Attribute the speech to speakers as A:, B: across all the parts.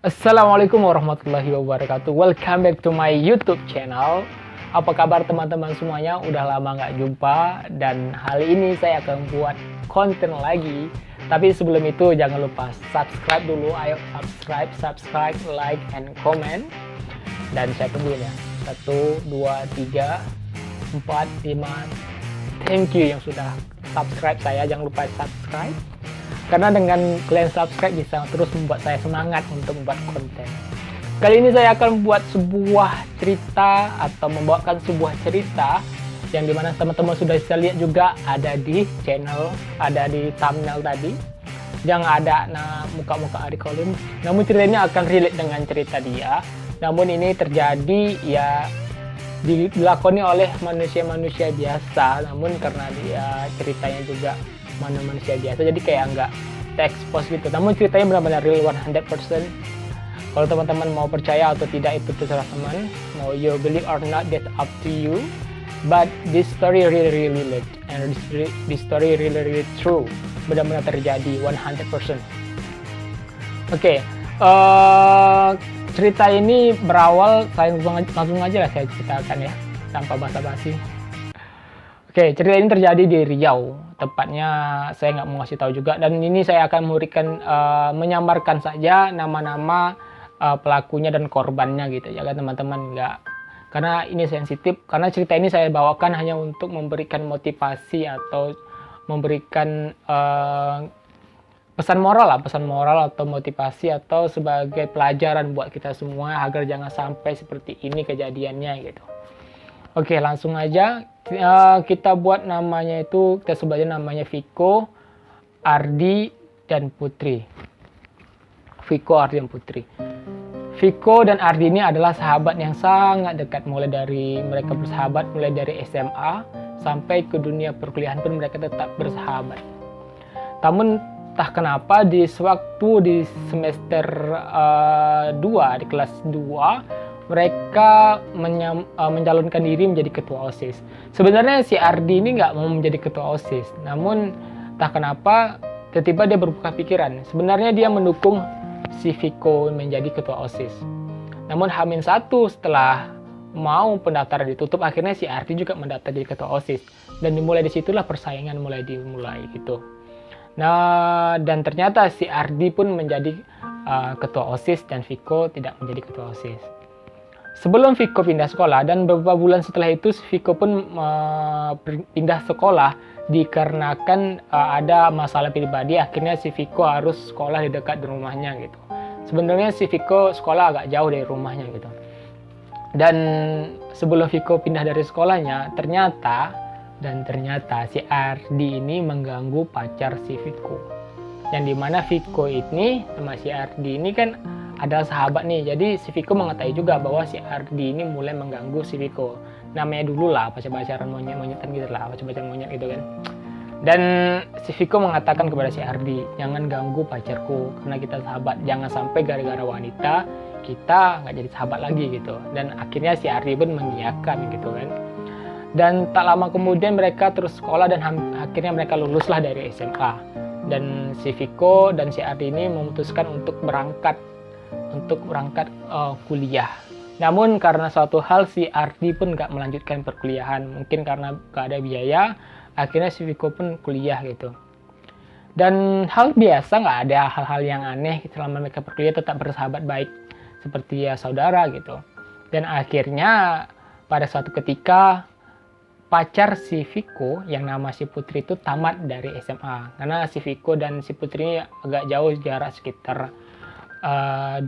A: Assalamualaikum warahmatullahi wabarakatuh. Welcome back to my YouTube channel. Apa kabar teman-teman semuanya? Udah lama nggak jumpa dan kali ini saya akan buat konten lagi. Tapi sebelum itu jangan lupa subscribe dulu. Ayo subscribe, like, and comment. Dan saya tungguin ya. 1, 2, 3, 4, 5. Thank you yang sudah subscribe saya. Jangan lupa subscribe. Karena dengan kalian subscribe bisa terus membuat saya semangat untuk membuat konten. Kali ini saya akan membuat sebuah cerita atau membawakan sebuah cerita yang dimana teman-teman sudah bisa lihat juga ada di channel, ada di thumbnail tadi. Jangan ada muka-muka Ari Colin. Namun ceritanya akan relate dengan cerita dia. Namun ini terjadi ya dilakoni oleh manusia-manusia biasa. Namun karena dia ceritanya juga manusia biasa jadi kayak nggak text-post gitu, namun ceritanya benar-benar real 100%. Kalau teman-teman mau percaya atau tidak itu terserah teman, mau you believe or not that's up to you, but this story really relate and this story really true, benar-benar terjadi 100%. Oke, cerita ini berawal, saya langsung aja lah saya ceritakan ya tanpa basa-basi. Oke, cerita ini terjadi di Riau. Tepatnya saya nggak mau ngasih tahu juga. Dan ini saya akan memberikan, menyamarkan saja nama-nama pelakunya dan korbannya gitu ya kan teman-teman. Nggak, karena ini sensitif. Karena cerita ini saya bawakan hanya untuk memberikan motivasi atau memberikan pesan moral atau motivasi atau sebagai pelajaran buat kita semua agar jangan sampai seperti ini kejadiannya gitu. Oke, langsung aja kita buat namanya itu, kita sebut aja namanya Viko, Ardi, dan Putri. Viko, Ardi, dan Putri. Viko dan Ardi ini adalah sahabat yang sangat dekat, mulai dari mereka bersahabat mulai dari SMA sampai ke dunia perkuliahan pun mereka tetap bersahabat. Namun entah kenapa di sewaktu di semester 2 di kelas 2 mereka mencalonkan diri menjadi ketua OSIS. Sebenarnya si Ardi ini nggak mau menjadi ketua OSIS, namun entah kenapa tiba-tiba dia berubah pikiran. Sebenarnya dia mendukung si Viko menjadi ketua OSIS. Namun H-1 setelah mau pendaftaran ditutup, akhirnya si Ardi juga mendaftar jadi ketua OSIS. Dan dimulai disitulah persaingan mulai gitu. Nah, dan ternyata si Ardi pun menjadi ketua OSIS dan Viko tidak menjadi ketua OSIS. Sebelum Viko pindah sekolah dan beberapa bulan setelah itu Viko pun pindah sekolah dikarenakan ada masalah pribadi. Akhirnya si Viko harus sekolah di dekat rumahnya gitu. Sebenarnya si Viko sekolah agak jauh dari rumahnya gitu. Dan sebelum Viko pindah dari sekolahnya, ternyata si Ardi ini mengganggu pacar si Viko. Yang dimana Viko ini sama si Ardi ini kan adalah sahabat nih, jadi si Viko mengetahui juga bahwa si Ardi ini mulai mengganggu si Viko. Namanya dulu lah pacaran monyet-monyetan gitu lah, pacaran monyet gitu kan. Dan si Viko mengatakan kepada si Ardi, jangan ganggu pacarku karena kita sahabat, jangan sampai gara-gara wanita kita nggak jadi sahabat lagi gitu. Dan akhirnya si Ardi pun mengiyakan gitu kan. Dan tak lama kemudian mereka terus sekolah dan akhirnya mereka luluslah dari SMA. Dan si Viko dan si Ardi ini memutuskan untuk berangkat kuliah. Namun karena suatu hal si Ardi pun nggak melanjutkan perkuliahan, mungkin karena nggak ada biaya, akhirnya si Viko pun kuliah gitu. Dan hal biasa, nggak ada hal-hal yang aneh selama mereka berkuliah, tetap bersahabat baik seperti ya saudara gitu. Dan akhirnya pada suatu ketika pacar si Viko yang nama si Putri itu tamat dari SMA, karena si Viko dan si Putri ini agak jauh jarak sekitar 2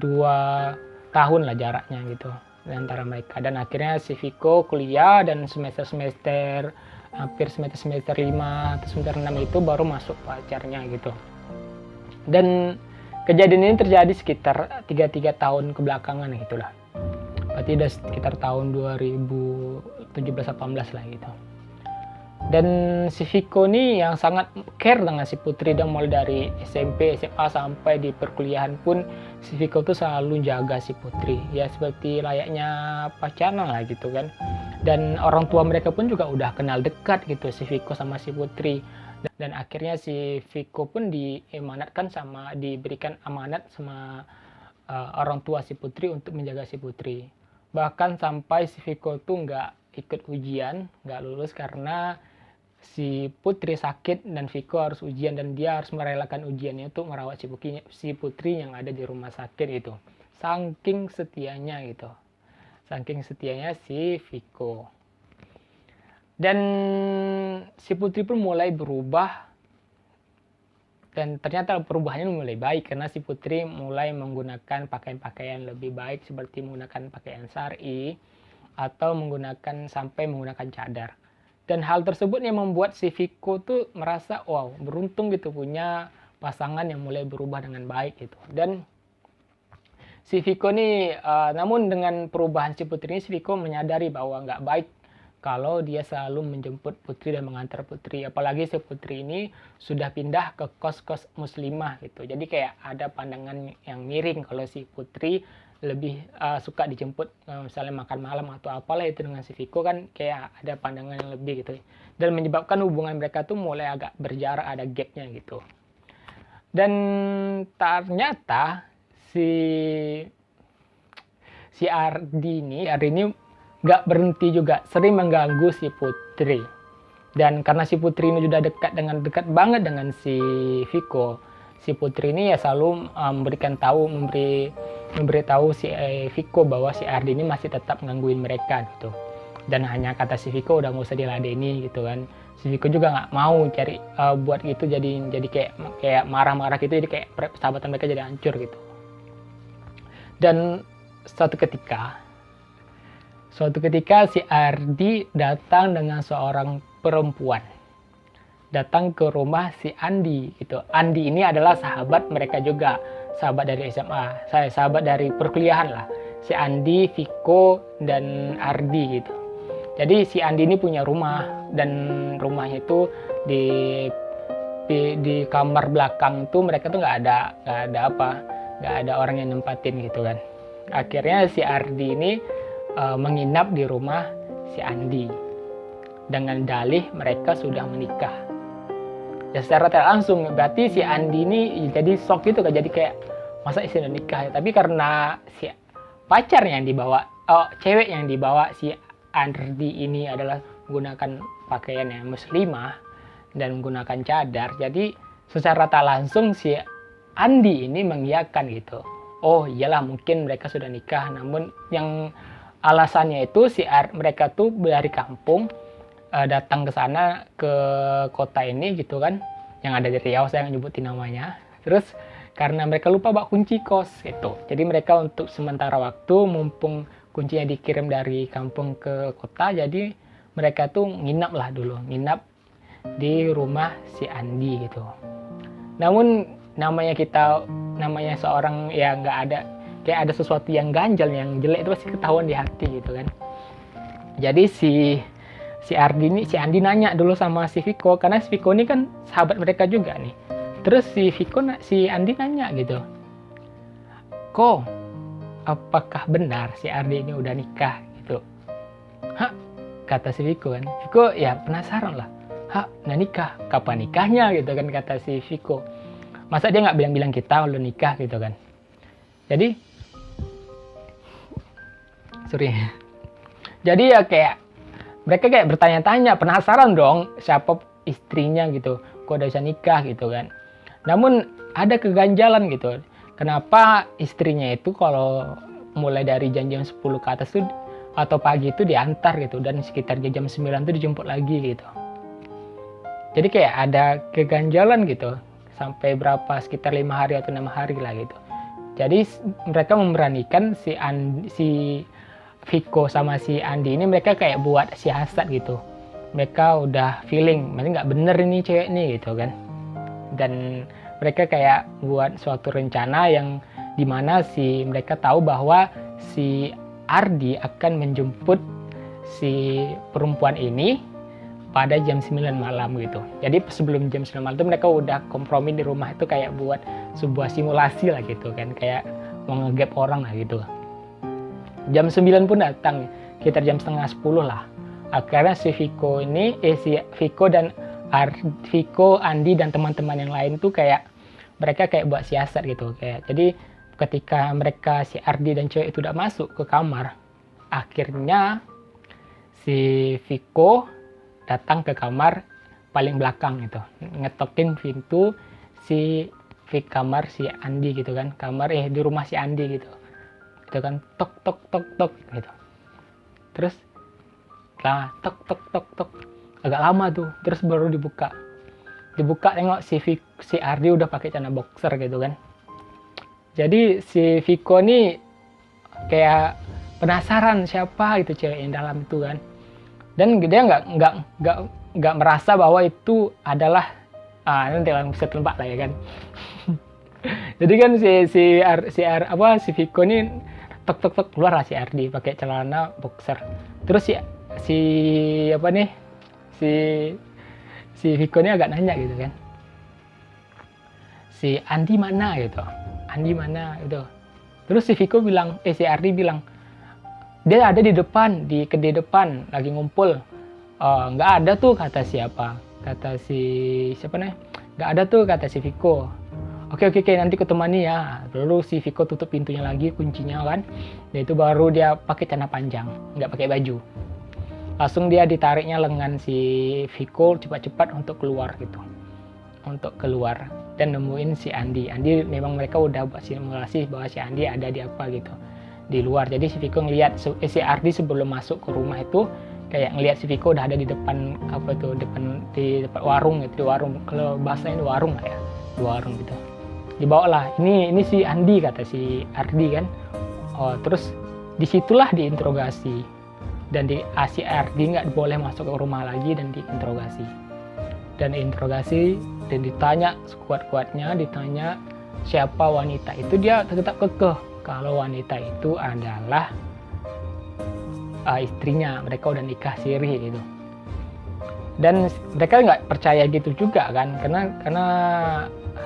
A: tahun lah jaraknya gitu antara mereka. Dan akhirnya si Viko kuliah dan hampir semester 5 atau semester 6 itu baru masuk pacarnya gitu. Dan kejadian ini terjadi sekitar 3 tahun kebelakangan gitulah. Berarti udah sekitar tahun 2017-18 lah gitu. Dan si Viko nih yang sangat care dengan si Putri, dan mulai dari SMP, SMA sampai di perkuliahan pun si Viko tuh selalu jaga si Putri. Ya seperti layaknya pacaran lah gitu kan. Dan orang tua mereka pun juga udah kenal dekat gitu si Viko sama si Putri. Dan akhirnya si Viko pun diberikan amanat sama orang tua si Putri untuk menjaga si Putri. Bahkan sampai si Viko tuh nggak ikut ujian, nggak lulus karena si Putri sakit dan Viko harus ujian, dan dia harus merelakan ujiannya untuk merawat si Putri yang ada di rumah sakit itu. Saking setianya gitu. Saking setianya si Viko. Dan si Putri pun mulai berubah, dan ternyata perubahannya mulai baik karena si Putri mulai menggunakan pakaian-pakaian lebih baik seperti menggunakan pakaian syar'i atau sampai menggunakan cadar. Dan hal tersebut yang membuat si Viko tuh merasa wow, beruntung gitu punya pasangan yang mulai berubah dengan baik gitu. Dan si Viko nih, namun dengan perubahan si Putri ini, si Viko menyadari bahwa nggak baik kalau dia selalu menjemput Putri dan mengantar Putri. Apalagi si Putri ini sudah pindah ke kos-kos muslimah gitu. Jadi kayak ada pandangan yang miring kalau si Putri lebih suka dijemput, misalnya makan malam atau apalah itu dengan si Viko, kan kayak ada pandangan yang lebih gitu. Dan menyebabkan hubungan mereka tuh mulai agak berjarak, ada gapnya gitu. Dan ternyata si Ardi ini nggak berhenti juga, sering mengganggu si Putri. Dan karena si Putri ini sudah dekat banget dengan si Viko, si Putri ini ya selalu memberitahu si Viko bahwa si Ardi ini masih tetap gangguin mereka gitu. Dan hanya kata si Viko udah nggak usah diladeni gitu kan. Si Viko juga nggak mau cari buat gitu, jadi kayak marah-marah gitu, jadi kayak persahabatan mereka jadi hancur gitu. Dan suatu ketika si Ardi datang dengan seorang perempuan, datang ke rumah si Andi gitu. Andi ini adalah sahabat mereka juga, sahabat dari SMA, sahabat dari perkuliahan lah. Si Andi, Viko, dan Ardi gitu. Jadi si Andi ini punya rumah, dan rumahnya itu di kamar belakang tuh mereka tuh nggak ada orang yang nempatin gitu kan. Akhirnya si Ardi ini menginap di rumah si Andi dengan dalih mereka sudah menikah. Ya secara tidak langsung berarti si Andi ini jadi shock gitu kan, jadi kayak masa istri udah nikah ya? Tapi karena si pacarnya yang dibawa, cewek yang dibawa si Ardi ini adalah menggunakan pakaian yang muslimah dan menggunakan cadar, jadi secara tak langsung si Andi ini mengiyakan gitu. Oh iyalah, mungkin mereka sudah nikah. Namun yang alasannya itu mereka tuh dari kampung datang ke sana, ke kota ini gitu kan, yang ada di Riau, saya nggak nyebutin namanya. Terus karena mereka lupa bawa kunci kos gitu, jadi mereka untuk sementara waktu, mumpung kuncinya dikirim dari kampung ke kota, jadi mereka tuh nginap di rumah si Andi gitu. Namun namanya seorang yang nggak ada, kayak ada sesuatu yang ganjal, yang jelek itu pasti ketahuan di hati gitu kan. Jadi si Andi nanya dulu sama si Viko, karena si Viko ini kan sahabat mereka juga nih. Terus si Andi nanya gitu, "Ko, apakah benar si Ardi ini udah nikah?" gitu. "Hah?" kata si Viko kan. Viko ya penasaran lah. "Hah, udah nikah? Kapan nikahnya?" gitu kan kata si Viko. Masa dia nggak bilang-bilang kita udah nikah gitu kan. Jadi ya kayak mereka kayak bertanya-tanya, penasaran dong siapa istrinya gitu, kok udah bisa nikah gitu kan. Namun ada keganjalan gitu, kenapa istrinya itu kalau mulai dari jam 10 ke atas tuh atau pagi itu diantar gitu, dan sekitar jam 9 tuh dijemput lagi gitu. Jadi kayak ada keganjalan gitu, sampai sekitar 5 hari atau 6 hari lah gitu. Jadi mereka memberanikan si Viko sama si Andi ini, mereka kayak buat siasat gitu. Mereka udah feeling, masih nggak bener ini cewek nih gitu kan. Dan mereka kayak buat suatu rencana yang dimana mereka tahu bahwa si Ardi akan menjemput si perempuan ini pada jam 9 malam gitu. Jadi sebelum jam 9 malam itu mereka udah kompromi di rumah itu, kayak buat sebuah simulasi lah gitu kan, kayak mau ngegap orang lah gitu. Jam 9 pun datang, sekitar jam setengah 10 lah. Akhirnya si Viko, Andi dan teman-teman yang lain tuh kayak mereka kayak buat siasat gitu, kayak jadi ketika mereka si Ardi dan cewek itu udah masuk ke kamar, akhirnya si Viko datang ke kamar paling belakang itu, ngetokin pintu di kamar si Andi gitu kan, di rumah si Andi gitu kan, tok tok tok tok gitu. Terus lah tok tok tok tok, agak lama tuh, terus baru dibuka tengok si Ardi udah pakai celana boxer gitu kan. Jadi si Viko nih kayak penasaran siapa gitu cewek yang dalam itu kan, dan dia nggak merasa bahwa itu adalah nanti bisa tebak lah ya kan. Jadi kan si Viko nih tok tok tok, keluar lah si Ardi pakai celana boxer. Terus si Viko ini agak nanya gitu kan, si Andi mana gitu, terus si Ardi bilang dia ada di depan, di kedai depan lagi ngumpul. Nggak ada tuh kata nggak ada tuh kata si Viko. Oke, nanti kutemani ya. Lalu si Viko tutup pintunya lagi, kuncinya kan. Dan itu baru dia pakai celana panjang, nggak pakai baju. Langsung dia ditariknya lengan si Viko cepat-cepat untuk keluar gitu. Dan nemuin si Andi. Memang mereka udah buat simulasi bahwa si Andi ada di di luar. Jadi si Viko ngelihat si Ardi sebelum masuk ke rumah itu kayak ngelihat si Viko udah ada di depan di depan warung gitu, di warung. Kalau bahasanya di warung lah ya, di warung gitu. Dibawalah, ini si Andi kata si Ardi kan. Terus disitulah diinterogasi, dan si Ardi nggak boleh masuk ke rumah lagi dan diinterogasi dan ditanya sekuat-kuatnya, ditanya siapa wanita itu. Dia tetap kekeh kalau wanita itu adalah istrinya, mereka udah nikah siri gitu. Dan mereka nggak percaya gitu juga kan, karena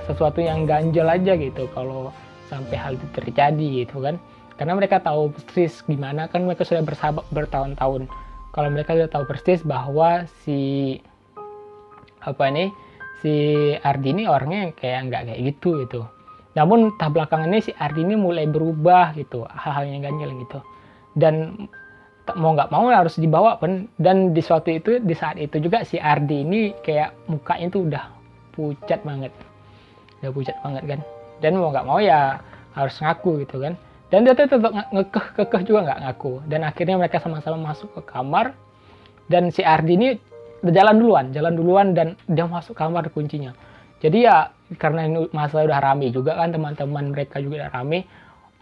A: sesuatu yang ganjel aja gitu kalau sampai hal itu terjadi gitu kan. Karena mereka tahu persis gimana, kan mereka sudah bersahabat bertahun-tahun. Kalau mereka sudah tahu persis bahwa si Ardi ini orangnya kayak nggak kayak gitu. Namun entah belakangan ini si Ardi ini mulai berubah gitu, hal-hal yang ganjil gitu. Dan mau nggak mau harus dibawa kan. Dan di saat itu juga si Ardi ini kayak mukanya tuh udah pucat banget kan. Dan mau nggak mau ya harus ngaku gitu kan. Dan dia tetap kekeh juga nggak ngaku. Dan akhirnya mereka sama-sama masuk ke kamar. Dan si Ardi ini jalan duluan dan dia masuk kamar kuncinya. Jadi ya karena ini masalah udah rame juga kan, teman-teman mereka juga udah rame.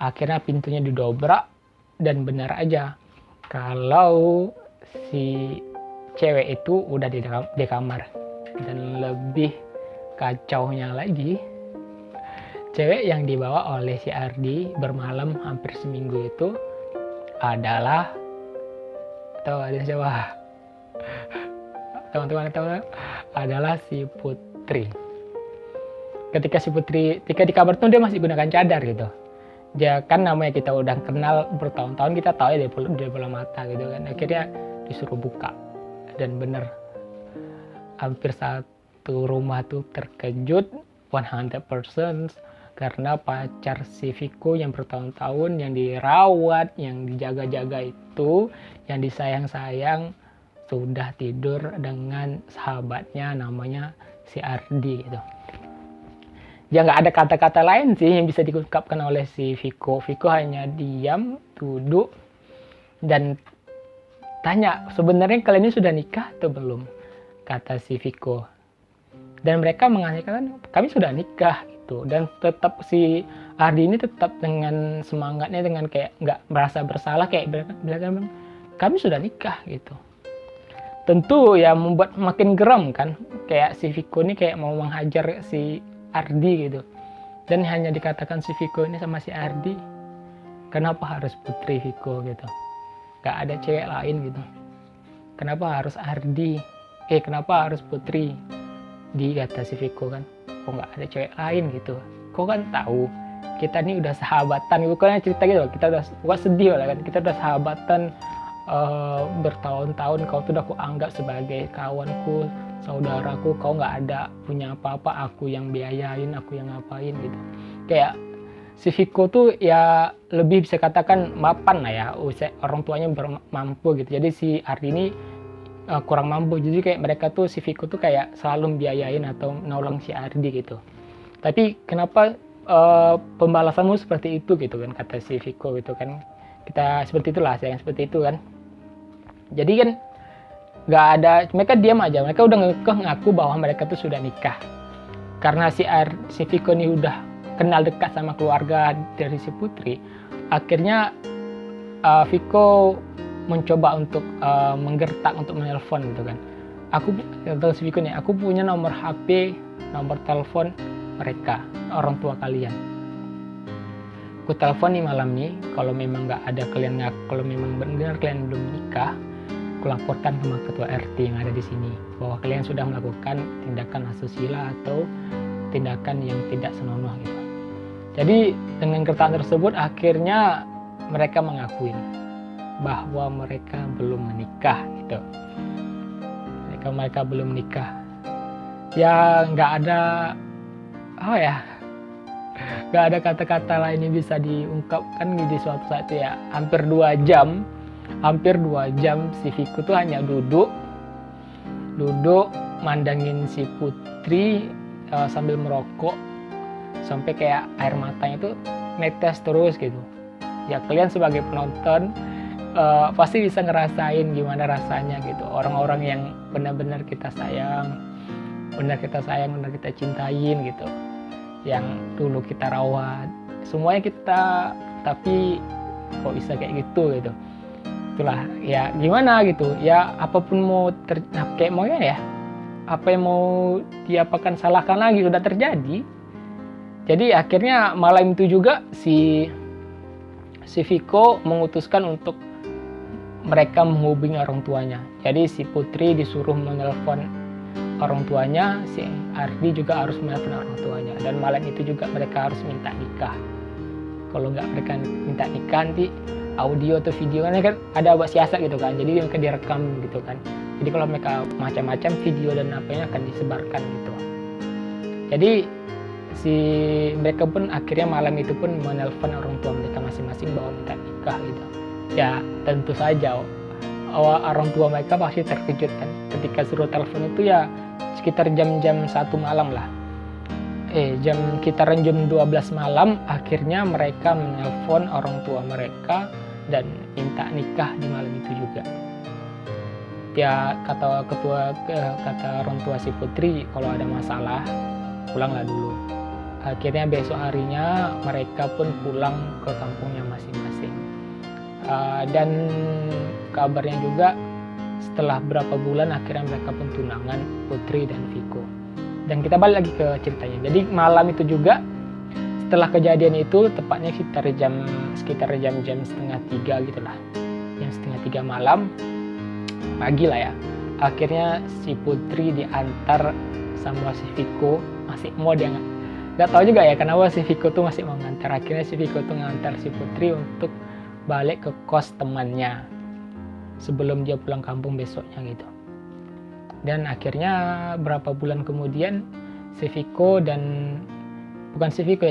A: Akhirnya pintunya didobrak dan benar aja kalau si cewek itu udah di kamar. Dan lebih kacaunya lagi, cewek yang dibawa oleh si Ardi bermalam hampir seminggu itu adalah, tahu ada siapa? Teman-teman tahu, adalah si Putri. Ketika di kamar tuh dia masih gunakan cadar gitu. Dia kan namanya kita udah kenal bertahun-tahun, kita tahu ya dia bola mata gitu kan. Akhirnya disuruh buka, dan bener hampir satu rumah tuh terkejut 100% karena pacar si Viko yang bertahun-tahun, yang dirawat, yang dijaga-jaga itu, yang disayang-sayang, sudah tidur dengan sahabatnya namanya si Ardi gitu. Ya nggak ada kata-kata lain sih yang bisa diungkapkan oleh si Viko. Viko hanya diam, duduk, dan tanya, sebenarnya kalian ini sudah nikah atau belum? Kata si Viko. Dan mereka mengatakan, kami sudah nikah gitu. Dan tetap si Ardi ini tetap dengan semangatnya, dengan kayak nggak merasa bersalah, kayak bilang kami sudah nikah gitu. Tentu ya membuat makin geram kan, kayak si Viko ini kayak mau menghajar si Ardi gitu. Dan hanya dikatakan si Viko ini sama si Ardi, kenapa harus Putri Viko gitu, gak ada cewek lain gitu, kenapa harus Ardi, kenapa harus Putri? Kata si Viko kan, kok gak ada cewek lain gitu, kok kan tahu kita ini udah sahabatan, bukannya cerita gitu, kita udah sedih lah kan, kita udah sahabatan bertahun-tahun, kau tuh udah aku anggap sebagai kawanku, saudaraku, kau nggak ada punya apa-apa, aku yang biayain, aku yang ngapain gitu. Kayak si Viko tuh ya lebih bisa katakan mapan lah ya, orang tuanya mampu gitu. Jadi si Ardi ini kurang mampu, jadi kayak mereka tuh si Viko tuh kayak selalu biayain atau nolong si Ardi gitu. Tapi kenapa pembalasanmu seperti itu gitu kan, kata si Viko gitu kan, kita seperti itulah, sayang seperti itu kan. Jadi kan nggak ada, mereka diam aja, mereka udah ngaku bahwa mereka tuh sudah nikah. Karena si Viko ini udah kenal dekat sama keluarga dari si Putri, akhirnya Viko mencoba untuk menggertak untuk menelpon gitu kan. Aku kata si Viko nih, aku punya nomor HP, nomor telepon mereka, orang tua kalian. Aku telepon nih malam nih, kalau memang nggak ada kalian, kalau memang benar kalian belum nikah, aku laporkan sama ketua RT yang ada di sini bahwa kalian sudah melakukan tindakan asusila atau tindakan yang tidak senonoh gitu. Jadi dengan gertakan tersebut akhirnya mereka mengakui bahwa mereka belum menikah gitu. Mereka belum menikah. Ya nggak ada nggak ada kata-kata lain yang bisa diungkapkan di suatu saat itu ya. Hampir 2 jam si Viko tuh hanya duduk mandangin si Putri sambil merokok sampai kayak air matanya tuh netes terus gitu. Ya kalian sebagai penonton pasti bisa ngerasain gimana rasanya gitu, orang-orang yang benar-benar kita sayang, benar kita cintain gitu, yang dulu kita rawat, semuanya kita, tapi kok bisa kayak gitu. Itulah ya, gimana gitu ya, apapun mau kayak mau ya apa yang mau diapakan salahkan lagi, sudah terjadi. Jadi akhirnya malam itu juga si Viko memutuskan untuk mereka menghubungi orang tuanya. Jadi si Putri disuruh menelpon orang tuanya, si Ardi juga harus menelpon orang tuanya. Dan malam itu juga mereka harus minta nikah. Kalau nggak mereka minta nikah, nanti audio atau video kan ada buat siasat gitu kan. Jadi mereka direkam gitu kan. Jadi kalau mereka macam-macam video dan apanya akan disebarkan gitu. Jadi mereka pun akhirnya malam itu pun menelpon orang tua mereka masing-masing bahwa minta nikah gitu. Ya tentu saja orang tua mereka pasti terkejut kan ketika suruh telepon itu ya sekitar jam-jam 1 malam lah. Sekitaran jam 12 malam akhirnya mereka menelpon orang tua mereka dan minta nikah di malam itu juga. Ya kata orang tua si Putri, kalau ada masalah pulanglah dulu. Akhirnya besok harinya mereka pun pulang ke kampungnya masing-masing. Dan kabarnya juga setelah berapa bulan akhirnya mereka pun tunangan, Putri dan Viko. Dan kita balik lagi ke ceritanya. Jadi malam itu juga setelah kejadian itu, tepatnya sekitar jam 2:30 gitulah, jam 2:30 malam, pagi lah ya, akhirnya si Putri diantar sama si Viko. Masih mau dia nggak tahu juga ya kenapa si Viko tuh masih mau ngantar. Akhirnya si Viko tuh ngantar si Putri untuk balik ke kos temannya sebelum dia pulang kampung besoknya gitu. Dan akhirnya berapa bulan kemudian si Viko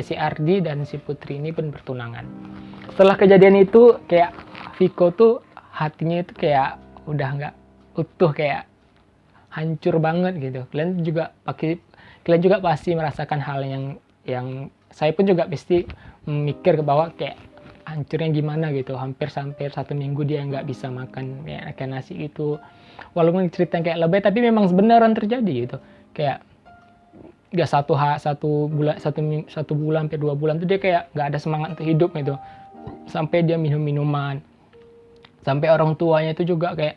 A: si Ardi dan si Putri ini pun bertunangan. Setelah kejadian itu kayak Viko tuh hatinya itu kayak udah nggak utuh, kayak hancur banget gitu. Kalian juga pasti merasakan hal yang saya pun juga pasti mikir ke bawah, kayak hancurnya gimana gitu. Hampir 1 minggu dia nggak bisa makan kayak nasi gitu. Walaupun cerita kayak lebay, tapi memang beneran terjadi gitu. Kayak nggak satu bulan sampai 2 bulan tuh dia kayak nggak ada semangat untuk hidup gitu. Sampai dia minum minuman. Sampai orang tuanya itu juga kayak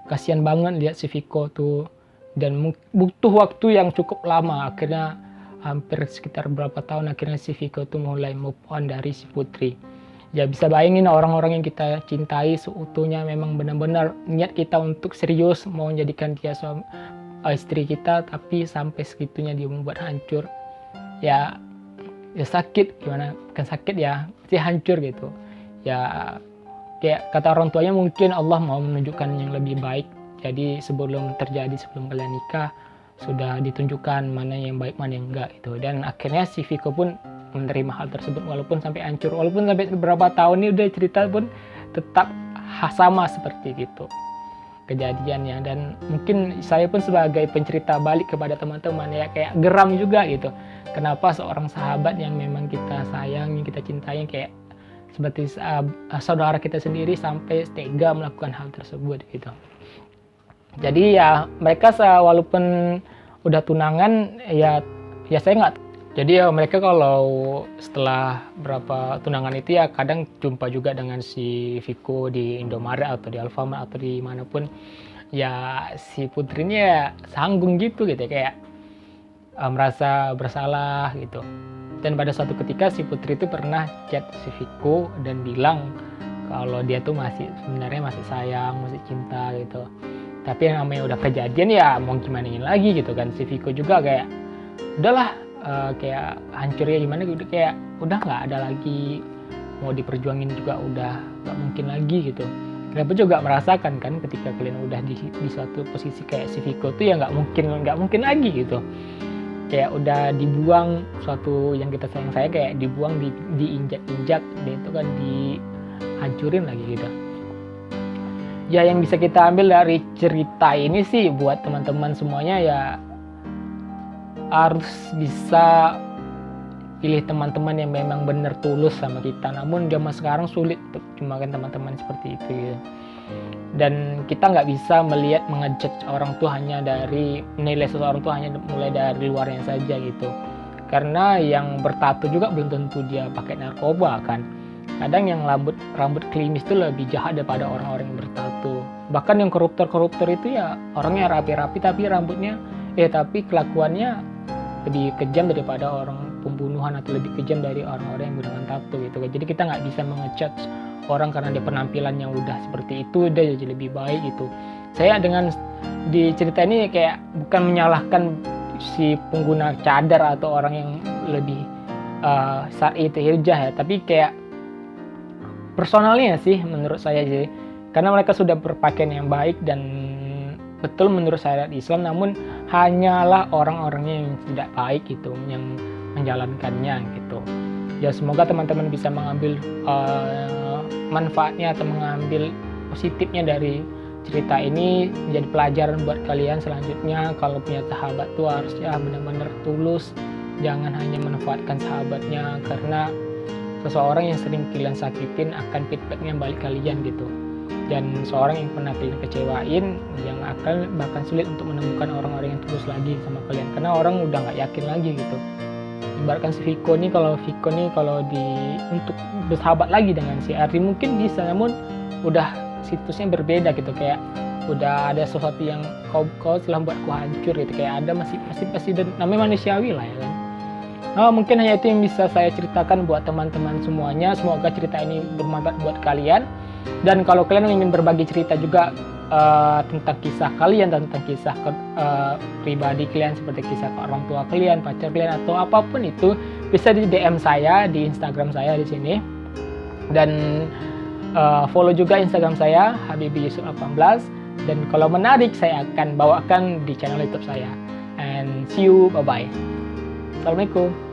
A: kasihan banget lihat si Viko tuh. Dan butuh waktu yang cukup lama, akhirnya hampir sekitar berapa tahun akhirnya si Viko tuh mulai move on dari si Putri. Ya bisa bayangin orang-orang yang kita cintai seutuhnya, memang benar-benar niat kita untuk serius mau menjadikan dia istri kita, tapi sampai segitunya dia membuat hancur. Ya sakit, gimana, bukan sakit ya, pasti hancur gitu. Ya kayak kata orang tuanya, mungkin Allah mau menunjukkan yang lebih baik. Jadi sebelum kalian nikah sudah ditunjukkan mana yang baik mana yang enggak gitu. Dan akhirnya si Viko pun menerima hal tersebut walaupun sampai hancur, walaupun sampai beberapa tahun ini udah cerita pun tetap sama seperti gitu kejadiannya. Dan mungkin saya pun sebagai pencerita balik kepada teman-teman ya kayak geram juga gitu, kenapa seorang sahabat yang memang kita sayangi, kita cintai kayak seperti saudara kita sendiri sampai tega melakukan hal tersebut gitu. Jadi ya mereka walaupun udah tunangan ya saya nggak. Jadi ya mereka kalau setelah berapa tunangan itu ya kadang jumpa juga dengan si Viko di Indomaret atau di Alfamart atau di manapun. Ya si putrinya ya sanggung gitu kayak merasa bersalah gitu. Dan pada suatu ketika si putri itu pernah chat si Viko dan bilang kalau dia tuh sebenarnya masih sayang, masih cinta gitu. Tapi yang namanya udah kejadian ya mau gimana lagi gitu kan. Si Viko juga kayak udahlah, kayak hancur ya gimana gitu, kayak udah nggak ada lagi, mau diperjuangin juga udah nggak mungkin lagi gitu. Kenapa juga merasakan kan ketika kalian udah di suatu posisi kayak si Viko tuh ya nggak mungkin lagi gitu, kayak udah dibuang suatu yang kita sayang kayak dibuang, diinjak-injak dan itu kan dihancurin lagi gitu. Ya yang bisa kita ambil dari cerita ini sih buat teman-teman semuanya ya harus bisa pilih teman-teman yang memang benar tulus sama kita. Namun zaman sekarang sulit untuk menemukan teman-teman seperti itu gitu. Dan kita nggak bisa mengejudge orang tuh hanya dari menilai seseorang tuh hanya mulai dari luarnya saja gitu. Karena yang bertato juga belum tentu dia pakai narkoba kan. Kadang yang rambut klimis itu lebih jahat daripada orang-orang yang bertato. Bahkan yang koruptor itu ya orangnya rapi-rapi tapi kelakuannya lebih kejam daripada orang pembunuhan atau lebih kejam dari orang-orang yang dengan tato gitu. Jadi kita nggak bisa mengejudge orang karena dia penampilannya udah seperti itu dia jadi lebih baik gitu. Saya dengan di cerita ini kayak bukan menyalahkan si pengguna cadar atau orang yang lebih syar'i itu hijrah ya, tapi kayak personalnya sih menurut saya sih, karena mereka sudah berpakaian yang baik dan betul menurut syariat Islam, namun hanyalah orang-orangnya yang tidak baik gitu yang menjalankannya gitu. Ya semoga teman-teman bisa mengambil manfaatnya atau mengambil positifnya dari cerita ini, menjadi pelajaran buat kalian selanjutnya. Kalau punya sahabat tuh harus ya benar-benar tulus, jangan hanya manfaatkan sahabatnya, karena seseorang yang sering kalian sakitin akan feedbacknya balik kalian gitu. Dan seorang yang pernah kalian kecewain yang akan bahkan sulit untuk menemukan orang-orang yang tulus lagi sama kalian, karena orang udah nggak yakin lagi gitu. Ibaratkan si Viko nih kalau untuk bersahabat lagi dengan si Ardi mungkin bisa, namun udah situsnya berbeda gitu, kayak udah ada sesuatu yang kau telah buatku hancur gitu, kayak ada masih dan namanya manusiawi lah ya kan. Mungkin hanya itu yang bisa saya ceritakan buat teman-teman semuanya. Semoga cerita ini bermanfaat buat kalian. Dan kalau kalian ingin berbagi cerita juga tentang kisah kalian, tentang kisah pribadi kalian seperti kisah orang tua kalian, pacar kalian atau apapun itu, bisa di DM saya di Instagram saya di sini. Dan follow juga Instagram saya HabibieYusuf18. Dan kalau menarik saya akan bawakan di channel YouTube saya. And see you, bye bye. Assalamualaikum.